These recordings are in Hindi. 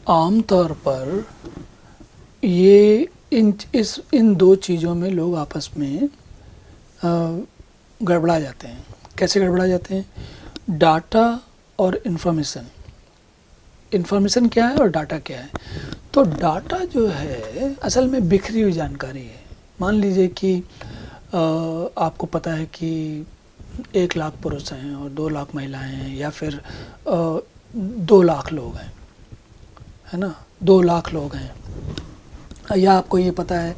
आम तौर पर ये इन दो चीज़ों में लोग आपस में गड़बड़ा जाते हैं। कैसे गड़बड़ा जाते हैं? डाटा और इन्फॉर्मेशन क्या है और डाटा क्या है। तो डाटा जो है असल में बिखरी हुई जानकारी है। मान लीजिए कि आपको पता है कि 1 लाख पुरुष हैं और 2 लाख महिलाएं हैं, या फिर 2 लाख लोग हैं, है ना, 2 लाख लोग हैं। या आपको ये पता है,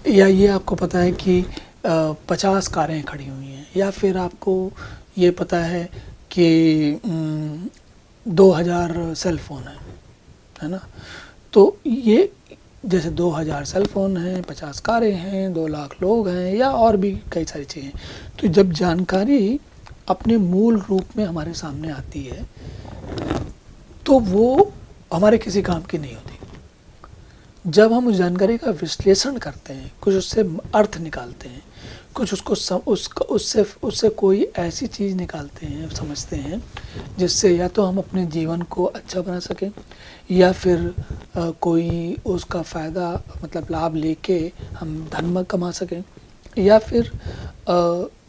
या ये आपको पता है कि 50 कारें खड़ी हुई हैं, या फिर आपको ये पता है कि 2000 सेल फ़ोन है ना। तो ये जैसे 2000 सेल फ़ोन हैं, 50 कारें हैं, 2 लाख लोग हैं, या और भी कई सारी चीज़ें। तो जब जानकारी अपने मूल रूप में हमारे सामने आती है तो वो हमारे किसी काम की नहीं होती। जब हम उस जानकारी का विश्लेषण करते हैं, कुछ उससे अर्थ निकालते हैं, कुछ उससे कोई ऐसी चीज़ निकालते हैं, समझते हैं, जिससे या तो हम अपने जीवन को अच्छा बना सकें, या फिर कोई उसका फ़ायदा मतलब लाभ लेके हम धन कमा सकें, या फिर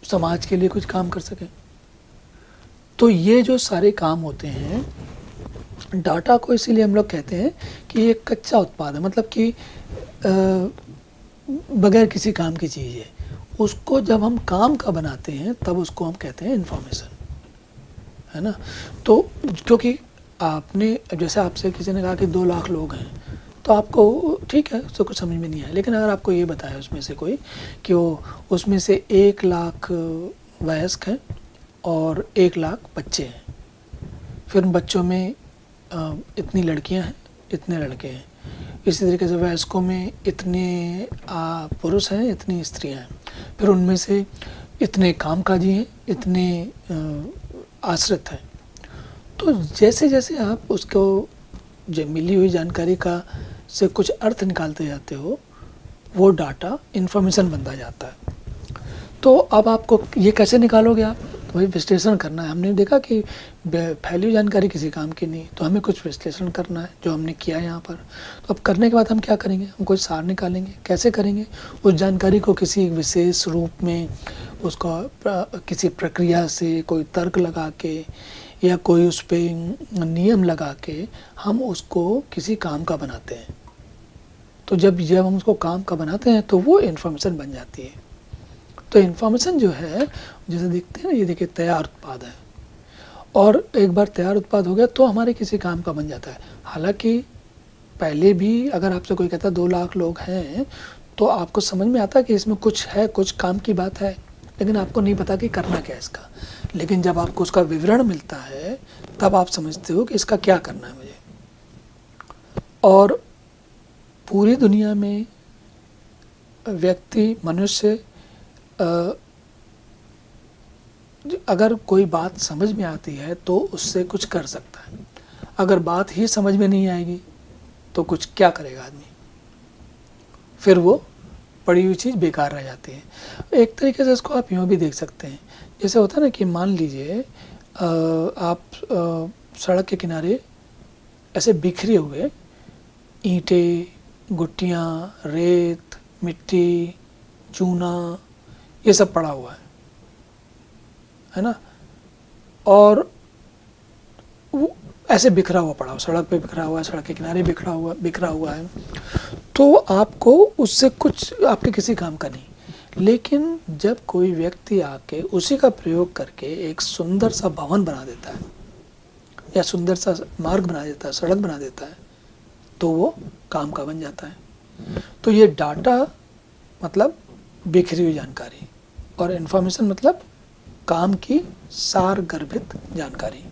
समाज के लिए कुछ काम कर सकें। तो ये जो सारे काम होते हैं, डाटा को इसीलिए हम लोग कहते हैं कि ये कच्चा उत्पाद है, मतलब कि बगैर किसी काम की चीज़ है। उसको जब हम काम का बनाते हैं तब उसको हम कहते हैं इन्फॉर्मेशन, है ना। तो क्योंकि आपने जैसे आपसे किसी ने कहा कि 2 लाख लोग हैं, तो आपको ठीक है, उससे कुछ समझ में नहीं आया। लेकिन अगर आपको ये बताया उसमें से कोई कि वो उसमें से 1 लाख वयस्क हैं और 1 लाख बच्चे हैं, फिर उन बच्चों में इतनी लड़कियां हैं, इतने लड़के हैं, इसी तरीके से वयस्कों में इतने पुरुष हैं, इतनी स्त्रियां हैं, फिर उनमें से इतने कामकाजी हैं, इतने आश्रित हैं। तो जैसे जैसे आप उसको जो मिली हुई जानकारी का से कुछ अर्थ निकालते जाते हो, वो डाटा इन्फॉर्मेशन बनता जाता है। तो अब आपको ये कैसे निकालोगे आप? तो वही विश्लेषण करना है। हमने देखा कि फैली हुई जानकारी किसी काम की नहीं, तो हमें कुछ विश्लेषण करना है, जो हमने किया यहाँ पर। तो अब करने के बाद हम क्या करेंगे? हम कोई सार निकालेंगे। कैसे करेंगे? उस जानकारी को किसी विशेष रूप में, उसका किसी प्रक्रिया से, कोई तर्क लगा के या कोई उस पर नियम लगा के हम उसको किसी काम का बनाते हैं। तो जब हम उसको काम का बनाते हैं तो वो इन्फॉर्मेशन बन जाती है। तो इन्फॉर्मेशन जो है, जैसे देखते हैं ना, ये देखिए तैयार उत्पाद है, और एक बार तैयार उत्पाद हो गया तो हमारे किसी काम का बन जाता है। हालांकि पहले भी अगर आपसे कोई कहता है 2 लाख लोग हैं, तो आपको समझ में आता है कि इसमें कुछ है, कुछ काम की बात है, लेकिन आपको नहीं पता कि करना क्या है इसका। लेकिन जब आपको उसका विवरण मिलता है तब आप समझते हो कि इसका क्या करना है मुझे। और पूरी दुनिया में व्यक्ति, मनुष्य, अगर कोई बात समझ में आती है तो उससे कुछ कर सकता है। अगर बात ही समझ में नहीं आएगी तो कुछ क्या करेगा आदमी? फिर वो पड़ी हुई चीज़ बेकार रह जाती है। एक तरीके से इसको आप यूँ भी देख सकते हैं, जैसे होता है ना कि मान लीजिए आप सड़क के किनारे ऐसे बिखरे हुए ईंटें, गुट्टियाँ, रेत, मिट्टी, चूना, ये सब पड़ा हुआ है ना, और वो ऐसे बिखरा हुआ पड़ा हुआ, सड़क पे बिखरा हुआ है, सड़क के किनारे बिखरा हुआ है। तो आपको उससे कुछ आपके किसी काम का नहीं। लेकिन जब कोई व्यक्ति आके उसी का प्रयोग करके एक सुंदर सा भवन बना देता है, या सुंदर सा मार्ग बना देता है, सड़क बना देता है, तो वो काम का बन जाता है। तो ये डाटा मतलब बिखरी हुई जानकारी, और इन्फॉर्मेशन मतलब काम की सार गर्भित जानकारी।